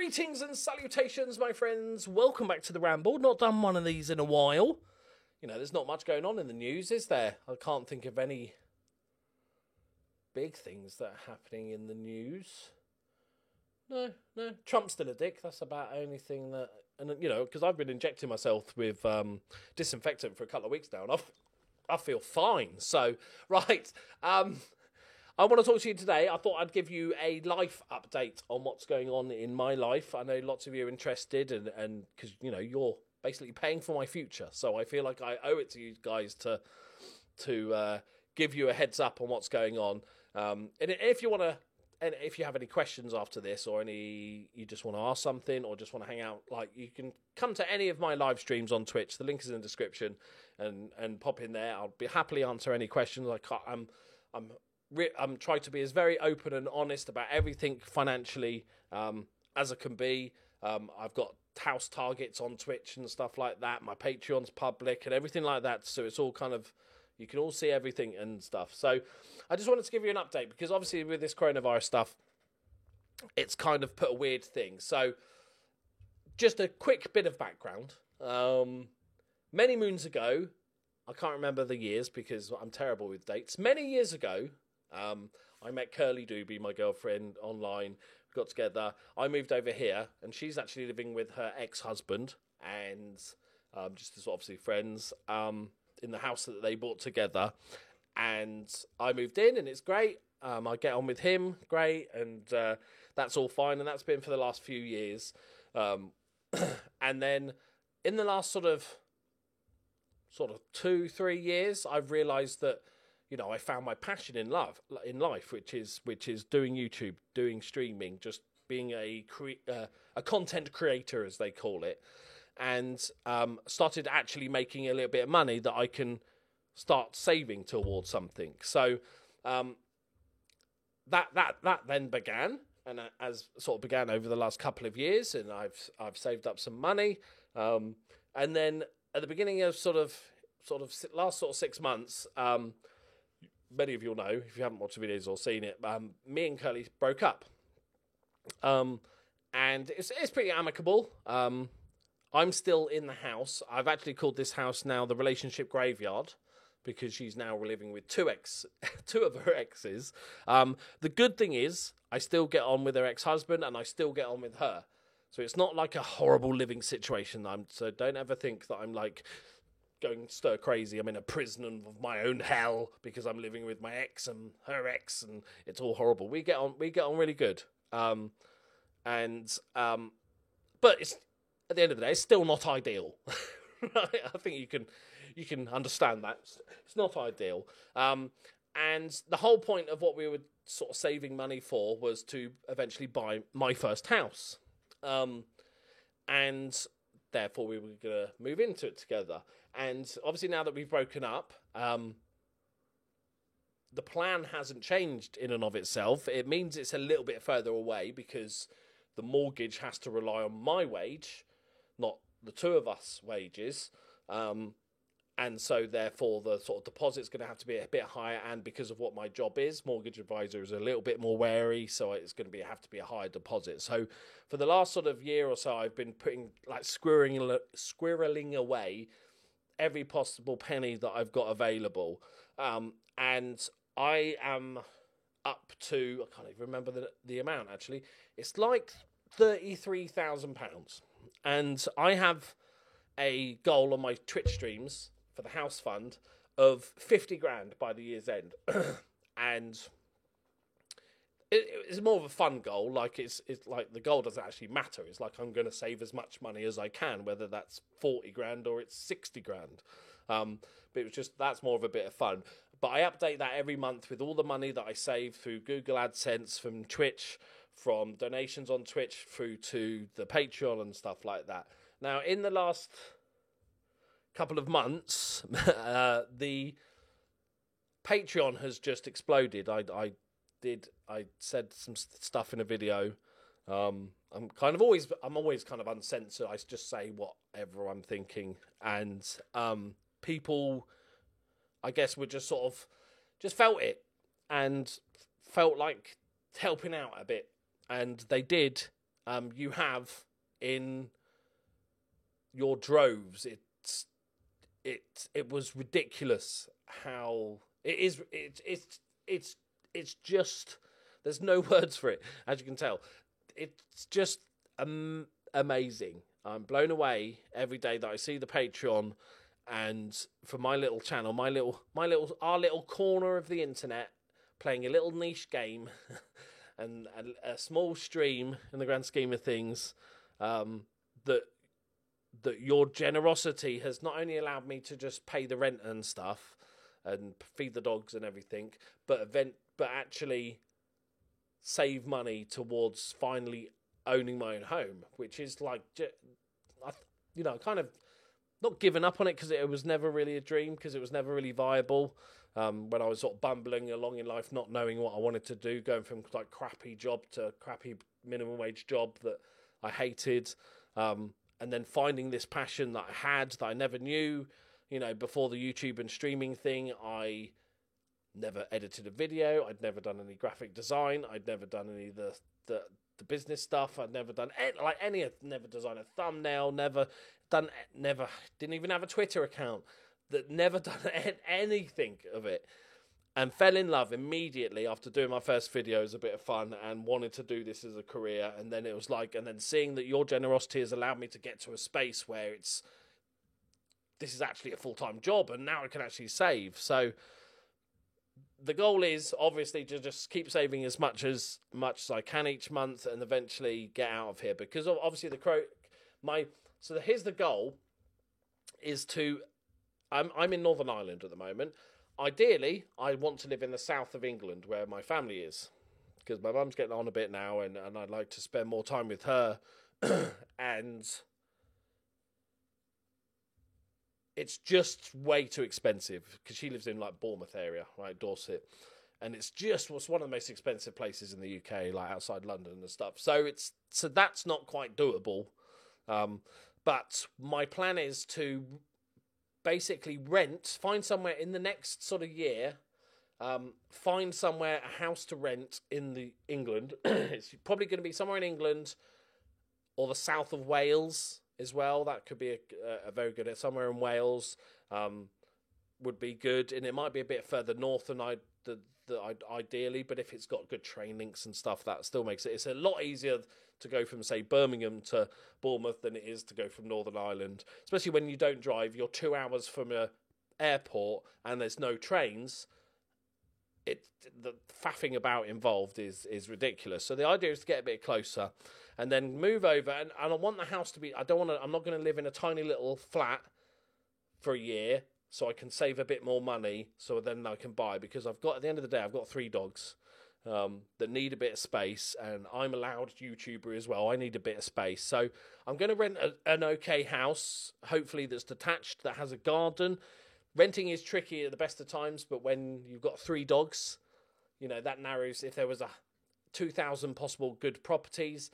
Greetings and salutations, my friends. Welcome back to the Ramble. Not done one of these in a while. You know, there's not much going on in the news, is there? I can't think of any big things that are happening in the news. No. Trump's still a dick. That's about the only thing that... And, you know, because I've been injecting myself with disinfectant for a couple of weeks now, and I feel fine. So, right. I want to talk to you today. I thought I'd give you a life update on what's going on in my life. I know lots of you are interested, and because, you know, you're basically paying for my future. So I feel like I owe it to you guys to give you a heads up on what's going on. And if you want to, and if you have any questions after this, or you just want to ask something, or just want to hang out, like, you can come to any of my live streams on Twitch. The link is in the description, and pop in there. I'll be happily answer any questions. I'm trying to be as very open and honest about everything financially as I can be. I've got house targets on Twitch and stuff like that. My Patreon's public and everything like that. So it's all kind of, you can all see everything and stuff. So I just wanted to give you an update because obviously with this coronavirus stuff, it's kind of put a weird thing. So just a quick bit of background. Many moons ago, I can't remember the years because I'm terrible with dates. Many years ago, I met Curly Doobie, my girlfriend, online. We got together. I moved over here, and she's actually living with her ex-husband, and just as obviously friends, in the house that they bought together. And I moved in, and it's great. I get on with him, great, and that's all fine, and that's been for the last few years. And then in the last sort of 2-3 years, I've realised that, you know, I found my passion in life, which is doing YouTube, doing streaming, just being a content creator, as they call it, and started actually making a little bit of money that I can start saving towards something. So that then began, and as sort of began over the last couple of years, and I've saved up some money, and then at the beginning of sort of last 6 months. Many of you will know, if you haven't watched the videos or seen it, me and Curly broke up. And it's pretty amicable. I'm still in the house. I've actually called this house now the relationship graveyard because she's now living with two of her exes. The good thing is I still get on with her ex-husband and I still get on with her. So it's not like a horrible living situation. So don't ever think that I'm like going stir crazy. I'm in a prison of my own hell because I'm living with my ex and her ex, and it's all horrible. We get on really good. But it's, at the end of the day, it's still not ideal. Right? I think you can understand that. It's not ideal. And the whole point of what we were sort of saving money for was to eventually buy my first house. And therefore we were going to move into it together. And obviously now that we've broken up, the plan hasn't changed in and of itself. It means it's a little bit further away because the mortgage has to rely on my wage, not the two of us wages. And so therefore the sort of deposit's going to have to be a bit higher. And because of what my job is, mortgage advisor is a little bit more wary. So it's going to have to be a higher deposit. So for the last sort of year or so, I've been putting squirreling away every possible penny that I've got available. And I am up to, I can't even remember the amount actually. It's like £33,000. And I have a goal on my Twitch streams for the house fund of 50 grand by the year's end. And it's more of a fun goal. Like it's like the goal doesn't actually matter. It's like I'm going to save as much money as I can, whether that's 40 grand or it's 60 grand. But it was just, that's more of a bit of fun. But I update that every month with all the money that I save through Google AdSense, from Twitch, from donations on Twitch, through to the Patreon and stuff like that. Now, in the last couple of months, the Patreon has just exploded. I said some stuff in a video. I'm always kind of uncensored. I just say whatever I'm thinking, and people, I guess, were just sort of just felt it and felt like helping out a bit, and they did. you have in your droves. It was ridiculous how it is. It's just, there's no words for it, as you can tell. It's just amazing. I'm blown away every day that I see the Patreon, and for my little channel, our little corner of the internet, playing a little niche game, and a small stream in the grand scheme of things, that your generosity has not only allowed me to just pay the rent and stuff and feed the dogs and everything, but actually save money towards finally owning my own home, which is like, kind of not giving up on it, because it was never really a dream, because it was never really viable. When I was sort of bumbling along in life, not knowing what I wanted to do, going from like crappy job to crappy minimum wage job that I hated, and then finding this passion that I had that I never knew. Before the YouTube and streaming thing, I never edited a video. I'd never done any graphic design. I'd never done any of the business stuff. I'd never done never designed a thumbnail. Never didn't even have a Twitter account. That never done anything of it, and fell in love immediately after doing my first video as a bit of fun, and wanted to do this as a career. And then it was like, and then seeing that your generosity has allowed me to get to a space where this is actually a full-time job, and now I can actually save. So the goal is obviously to just keep saving as much as I can each month, and eventually get out of here, because obviously here's the goal, is to, I'm in Northern Ireland at the moment. Ideally, I want to live in the south of England where my family is, because my mum's getting on a bit now, and I'd like to spend more time with her. And it's just way too expensive, because she lives in like Bournemouth area, right, Dorset, and it's one of the most expensive places in the UK, like outside London and stuff. So that's not quite doable. But my plan is to basically find somewhere in the next sort of year, find somewhere, a house to rent in England. It's probably going to be somewhere in England or the south of Wales as well. That could be a very good, somewhere in Wales would be good, and it might be a bit further north than ideally, but if it's got good train links and stuff, that still makes it's a lot easier to go from, say, Birmingham to Bournemouth than it is to go from Northern Ireland, especially when you don't drive. You're 2 hours from a airport and there's no trains. The faffing about involved is ridiculous. So the idea is to get a bit closer and then move over, and I want the house to be, I'm not going to live in a tiny little flat for a year, so I can save a bit more money, so then I can buy, because at the end of the day, I've got 3 dogs that need a bit of space, and I'm a loud YouTuber as well. I need a bit of space. So I'm going to rent an okay house, hopefully that's detached, that has a garden. Renting is tricky at the best of times, but when you've got 3 dogs, that narrows. If there was 2,000 possible good properties,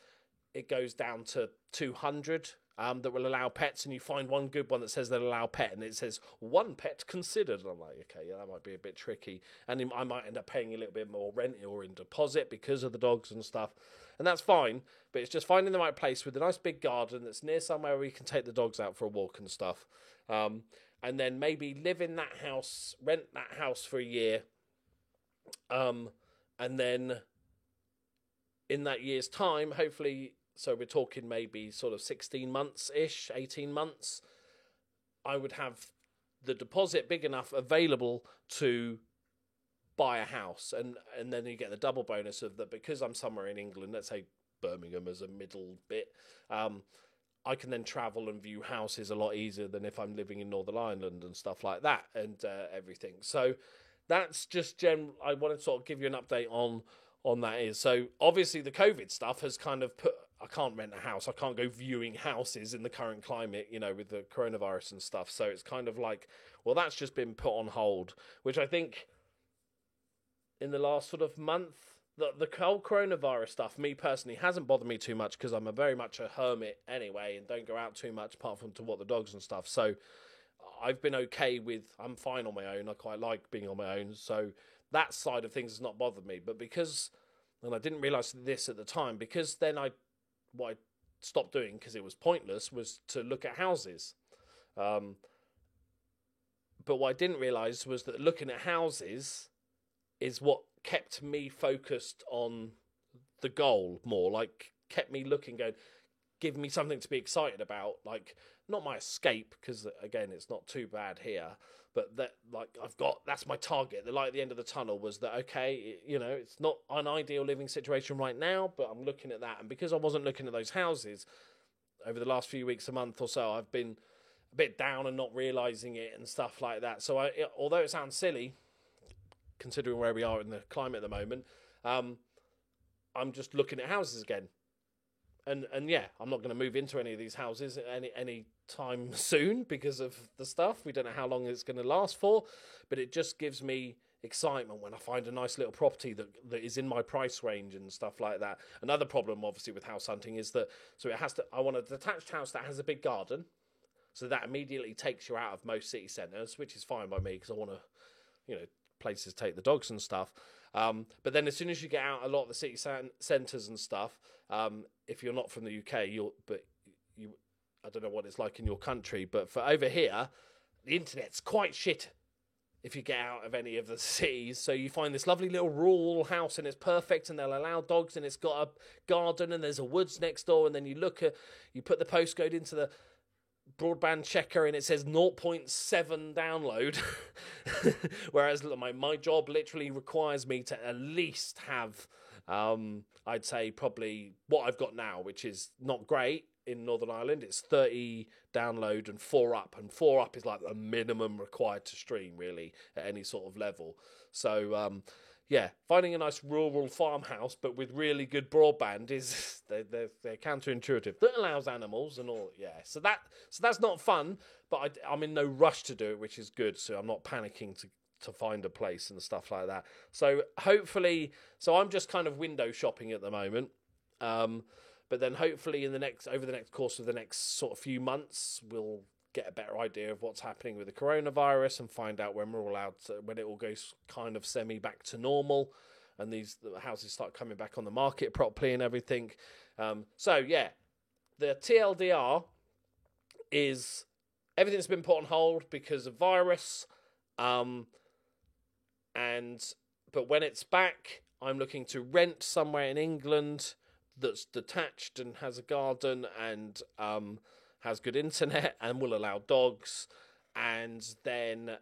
it goes down to 200 that will allow pets, and you find one good one that says they'll allow pet, and it says 1 pet considered. And I'm like, okay, yeah, that might be a bit tricky, and I might end up paying a little bit more rent or in deposit because of the dogs and stuff, and that's fine. But it's just finding the right place with a nice big garden that's near somewhere where we can take the dogs out for a walk and stuff, and then maybe live in that house, rent that house for a year, and then in that year's time, hopefully. So we're talking maybe sort of 16 months-ish, 18 months, I would have the deposit big enough available to buy a house. And then you get the double bonus of that, because I'm somewhere in England, let's say Birmingham as a middle bit, I can then travel and view houses a lot easier than if I'm living in Northern Ireland and stuff like that, and everything. So that's just I want to sort of give you an update on that. So obviously the COVID stuff has kind of I can't rent a house. I can't go viewing houses in the current climate, with the coronavirus and stuff. So it's kind of like, well, that's just been put on hold, which I think in the last sort of month, the whole coronavirus stuff, me personally, hasn't bothered me too much, because I'm very much a hermit anyway and don't go out too much apart from to walk the dogs and stuff. So I've been okay I'm fine on my own. I quite like being on my own. So that side of things has not bothered me. But and I didn't realise this at the time, because then I what I stopped doing because it was pointless was to look at houses. But what I didn't realise was that looking at houses is what kept me focused on the goal more, like kept me looking, going, give me something to be excited about, like not my escape, because again it's not too bad here, but that, like, that's my target. The light at the end of the tunnel was that, okay, it's not an ideal living situation right now, but I'm looking at that. And because I wasn't looking at those houses over the last few weeks, a month or so, I've been a bit down and not realising it and stuff like that. So although it sounds silly considering where we are in the climate at the moment, I'm just looking at houses again. And yeah, I'm not going to move into any of these houses any time soon because of the stuff. We don't know how long it's going to last for, but it just gives me excitement when I find a nice little property that is in my price range and stuff like that. Another problem, obviously, with house hunting is that, I want a detached house that has a big garden, so that immediately takes you out of most city centres, which is fine by me because I want to, places to take the dogs and stuff. But then as soon as you get out a lot of the city centres and stuff, if you're not from the UK, I don't know what it's like in your country, but for over here, the internet's quite shit if you get out of any of the cities. So you find this lovely little rural house and it's perfect and they'll allow dogs and it's got a garden and there's a woods next door, and then you put the postcode into the broadband checker and it says 0.7 download whereas my job literally requires me to at least have I'd say probably what I've got now, which is not great in Northern Ireland. It's 30 download and 4 up, and 4 up is like the minimum required to stream really at any sort of level. So finding a nice rural farmhouse but with really good broadband is they're counterintuitive. That allows animals and all, So that's not fun, but I'm in no rush to do it, which is good. So I'm not panicking to find a place and stuff like that. So hopefully, I'm just kind of window shopping at the moment. But then hopefully over the next course of the next sort of few months, we'll get a better idea of what's happening with the coronavirus and find out when when it all goes kind of semi back to normal and the houses start coming back on the market properly and everything. The TLDR is everything's been put on hold because of virus. But when it's back, I'm looking to rent somewhere in England that's detached and has a garden and has good internet and will allow dogs, and then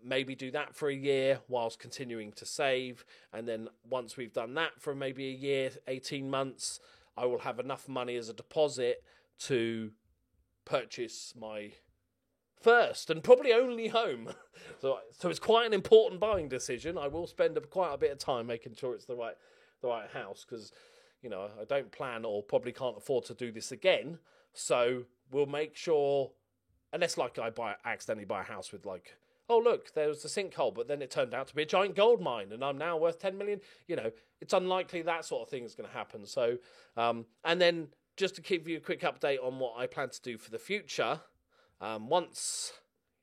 maybe do that for a year whilst continuing to save. And then once we've done that for maybe a year, 18 months, I will have enough money as a deposit to purchase my first and probably only home. So it's quite an important buying decision. I will spend quite a bit of time making sure it's the right house, because I don't plan or probably can't afford to do this again. So we'll make sure, unless I accidentally buy a house with oh look, there was a sinkhole, but then it turned out to be a giant gold mine and I'm now worth 10 million. It's unlikely that sort of thing is going to happen. So, and then just to give you a quick update on what I plan to do for the future, once,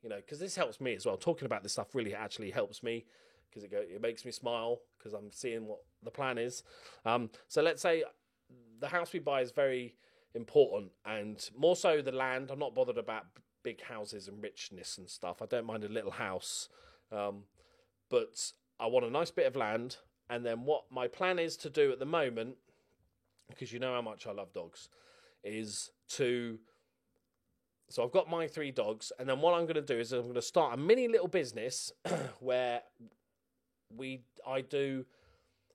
because this helps me as well. Talking about this stuff really actually helps me, because it makes me smile because I'm seeing what the plan is. So let's say the house we buy is very important, and more so the land. I'm not bothered about big houses and richness and stuff. I don't mind a little house, but I want a nice bit of land. And then what my plan is to do at the moment, because you know how much I love dogs, is so I've got my 3 dogs, and then what I'm going to do is I'm going to start a mini little business where I do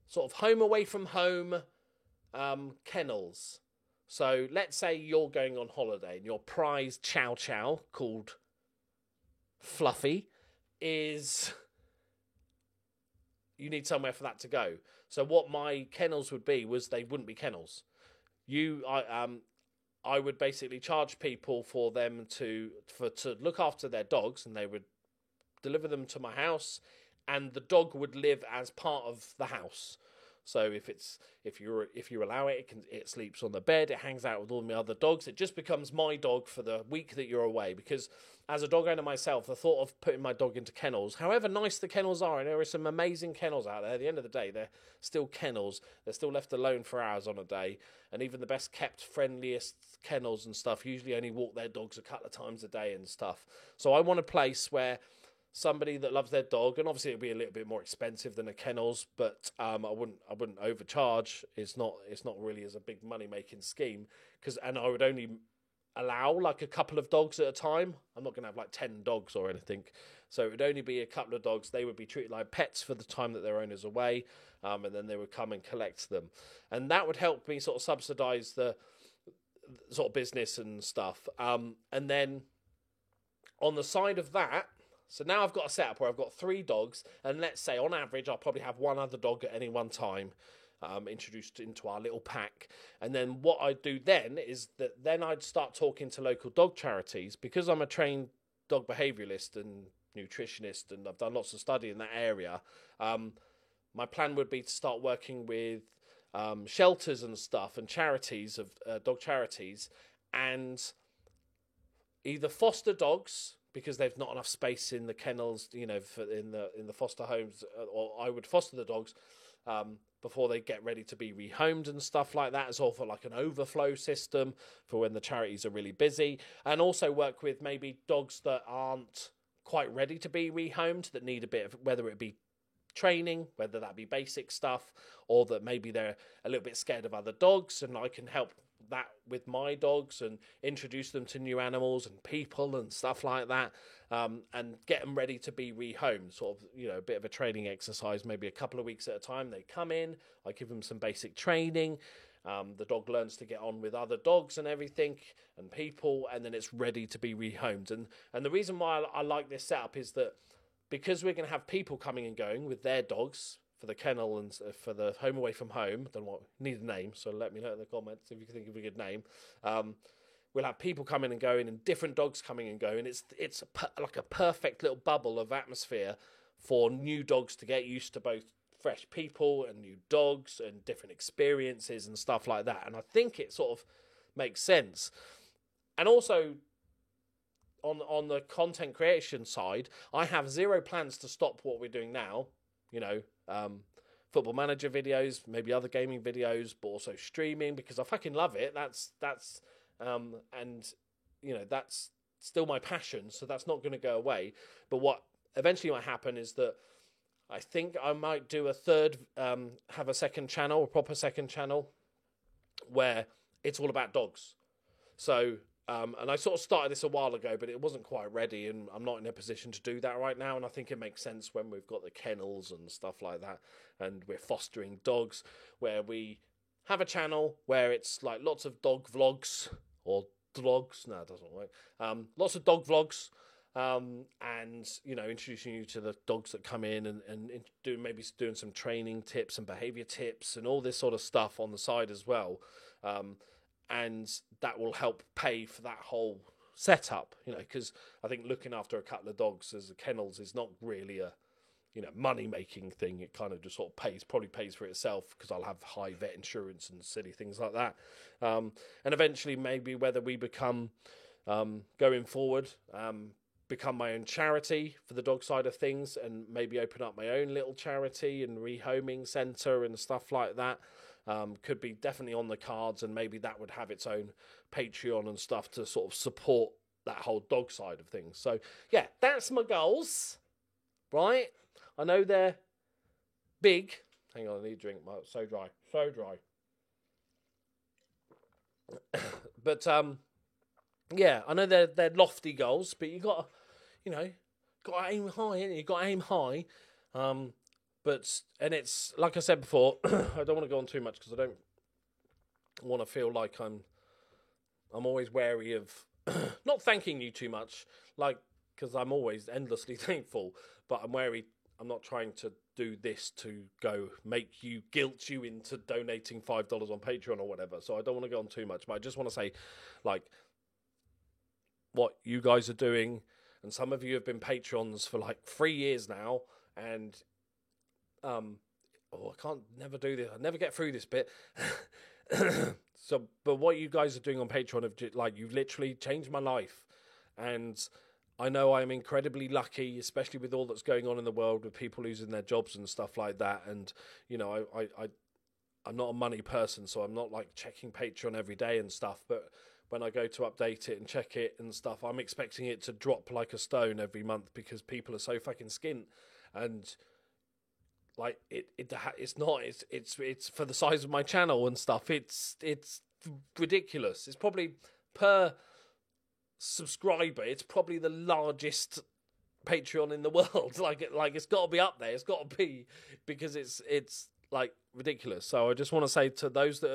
sort of home away from home kennels. So let's say you're going on holiday and your prized chow chow, called Fluffy, you need somewhere for that to go. So what my kennels would be was they wouldn't be kennels. I would basically charge people for them to look after their dogs, and they would deliver them to my house, and the dog would live as part of the house. So if you allow it, it sleeps on the bed. It hangs out with all my other dogs. It just becomes my dog for the week that you're away. Because as a dog owner myself, the thought of putting my dog into kennels, however nice the kennels are, and there are some amazing kennels out there. At the end of the day, they're still kennels. They're still left alone for hours on a day. And even the best kept, friendliest kennels and stuff usually only walk their dogs a couple of times a day and stuff. So I want a place where somebody that loves their dog, and obviously it'll be a little bit more expensive than a kennels, but I wouldn't overcharge. It's not really as a big money making scheme, and I would only allow like a couple of dogs at a time. I'm not going to have like 10 dogs or anything, so it would only be a couple of dogs. They would be treated like pets for the time that their owner's away, and then they would come and collect them, and that would help me sort of subsidize the sort of business and stuff. And then on the side of that, so now I've got a setup where I've got 3 dogs, and let's say on average I'll probably have one other dog at any one time introduced into our little pack. And then what I'd do then is that then I'd start talking to local dog charities, because I'm a trained dog behaviouralist and nutritionist, and I've done lots of study in that area. My plan would be to start working with shelters and stuff and charities of dog charities, and either foster dogs, because they've not enough space in the kennels, in the foster homes, or I would foster the dogs before they get ready to be rehomed and stuff like that, as also like an overflow system for when the charities are really busy, and also work with maybe dogs that aren't quite ready to be rehomed, that need a bit of, whether it be training, whether that be basic stuff, or that maybe they're a little bit scared of other dogs, and I can help that with my dogs and introduce them to new animals and people and stuff like that, and get them ready to be rehomed. Sort of, a bit of a training exercise, maybe a couple of weeks at a time. They come in, I give them some basic training. The dog learns to get on with other dogs and everything and people, and then it's ready to be rehomed. And the reason why I like this setup is that because we're going to have people coming and going with their dogs for the kennel and for the home away from home. Don't know what, need a name, so let me know in the comments if you can think of a good name. We'll have people coming and going and different dogs coming and going. It's like a perfect little bubble of atmosphere for new dogs to get used to both fresh people and new dogs and different experiences and stuff like that. And I think it sort of makes sense. And also, on the content creation side, I have zero plans to stop what we're doing now. Football Manager videos, maybe other gaming videos, but also streaming, because I fucking love it. That's still my passion, so that's not going to go away. But what eventually might happen is that I think I might do have a second channel, a proper second channel, where it's all about dogs. So, and I sort of started this a while ago, but it wasn't quite ready, and I'm not in a position to do that right now. And I think it makes sense when we've got the kennels and stuff like that, and we're fostering dogs, where we have a channel where it's like lots of dog vlogs or vlogs. No, it doesn't work. Lots of dog vlogs, and introducing you to the dogs that come in, and doing some training tips and behavior tips and all this sort of stuff on the side as well. And that will help pay for that whole setup, because I think looking after a couple of dogs as a kennels is not really a, money-making thing. It kind of just sort of probably pays for itself, because I'll have high vet insurance and silly things like that. And eventually, maybe whether we become, going forward, become my own charity for the dog side of things, and maybe open up my own little charity and rehoming centre and stuff like that. Could be definitely on the cards, and maybe that would have its own Patreon and stuff to sort of support that whole dog side of things. So, yeah, that's my goals, right? I know they're big. Hang on, I need a drink. So dry. But, yeah, I know they're lofty goals, but you got to aim high, innit? You got to aim high. And it's, like I said before, I don't want to go on too much, because I don't want to feel like I'm always wary of not thanking you too much, because I'm always endlessly thankful, but I'm wary. I'm not trying to do this to guilt you into donating $5 on Patreon or whatever. So I don't want to go on too much, but I just want to say, what you guys are doing, and some of you have been Patrons for 3 years now, and oh, I can't never do this. I never get through this bit. So, but what you guys are doing on Patreon, like, you've literally changed my life, and I know I'm incredibly lucky, especially with all that's going on in the world with people losing their jobs and stuff like that. And you know, I'm not a money person, so I'm not like checking Patreon every day and stuff. But when I go to update it and check it and stuff, I'm expecting it to drop like a stone every month because people are so fucking skint. And like it's not. It's for the size of my channel and stuff. It's ridiculous. It's probably per subscriber. It's probably the largest Patreon in the world. Like it's got to be up there. It's got to be, because it's like ridiculous. So I just want to say to those that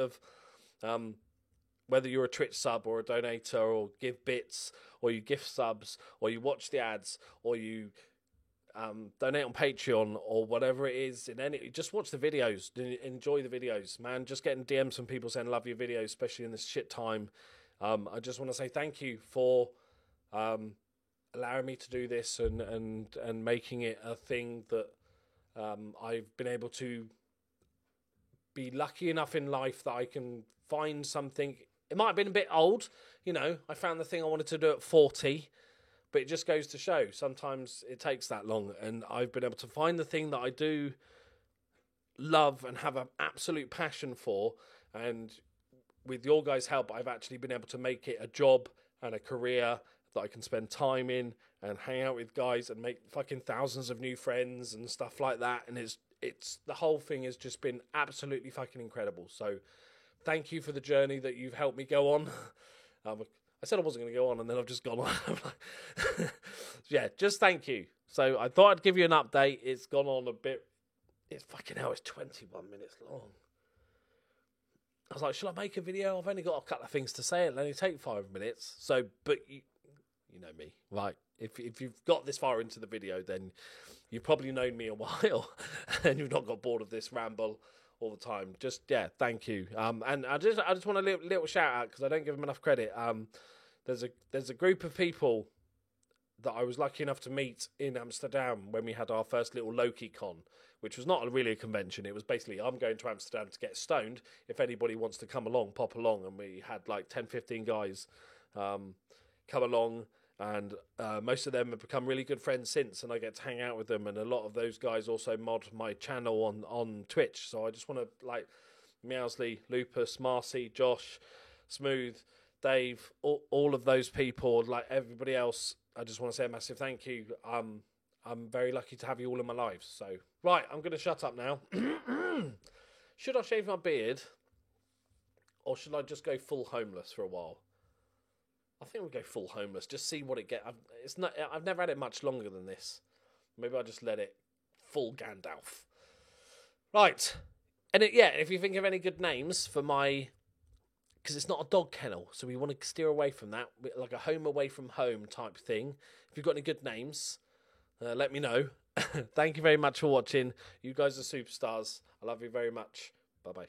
have, whether you're a Twitch sub or a donator or give bits or you gift subs or you watch the ads or you donate on Patreon or whatever it is, just watch the videos, enjoy the videos, man. Just getting DMs from people saying love your videos, especially in this shit time. I just want to say thank you for allowing me to do this and making it a thing that I've been able to be lucky enough in life that I can find something. It might have been a bit old, you know. I found the thing I wanted to do at 40. But it just goes to show, sometimes it takes that long. And I've been able to find the thing that I do love and have an absolute passion for. And with your guys' help, I've actually been able to make it a job and a career that I can spend time in and hang out with guys and make fucking thousands of new friends and stuff like that. And it's the whole thing has just been absolutely fucking incredible. So thank you for the journey that you've helped me go on. I said I wasn't going to go on, and then I've just gone on. Yeah, just thank you. So I thought I'd give you an update. It's gone on a bit. It's fucking hell, it's 21 minutes long. I was like, shall I make a video? I've only got a couple of things to say. It'll only take 5 minutes. So, but you know me, right? If you've got this far into the video, then you've probably known me a while, and you've not got bored of this ramble all the time. Just, yeah, thank you. And I just want a little shout out, because I don't give them enough credit. There's a group of people that I was lucky enough to meet in Amsterdam when we had our first little Loki con, which was not really a convention. It was basically, I'm going to Amsterdam to get stoned. If anybody wants to come along, pop along. And we had like 10, 15 guys come along, and most of them have become really good friends since, and I get to hang out with them. And a lot of those guys also mod my channel on Twitch. So I just want to, like, Meowsley, Lupus, Marcy, Josh, Smooth, Dave, all of those people, like everybody else, I just want to say a massive thank you. I'm very lucky to have you all in my life. So, right, I'm going to shut up now. Should I shave my beard, or should I just go full homeless for a while? I think we'll go full homeless. Just see what it gets. I've never had it much longer than this. Maybe I'll just let it full Gandalf. Right. And if you think of any good names for my... Because it's not a dog kennel, so we want to steer away from that. Like a home away from home type thing. If you've got any good names, let me know. Thank you very much for watching. You guys are superstars. I love you very much. Bye-bye.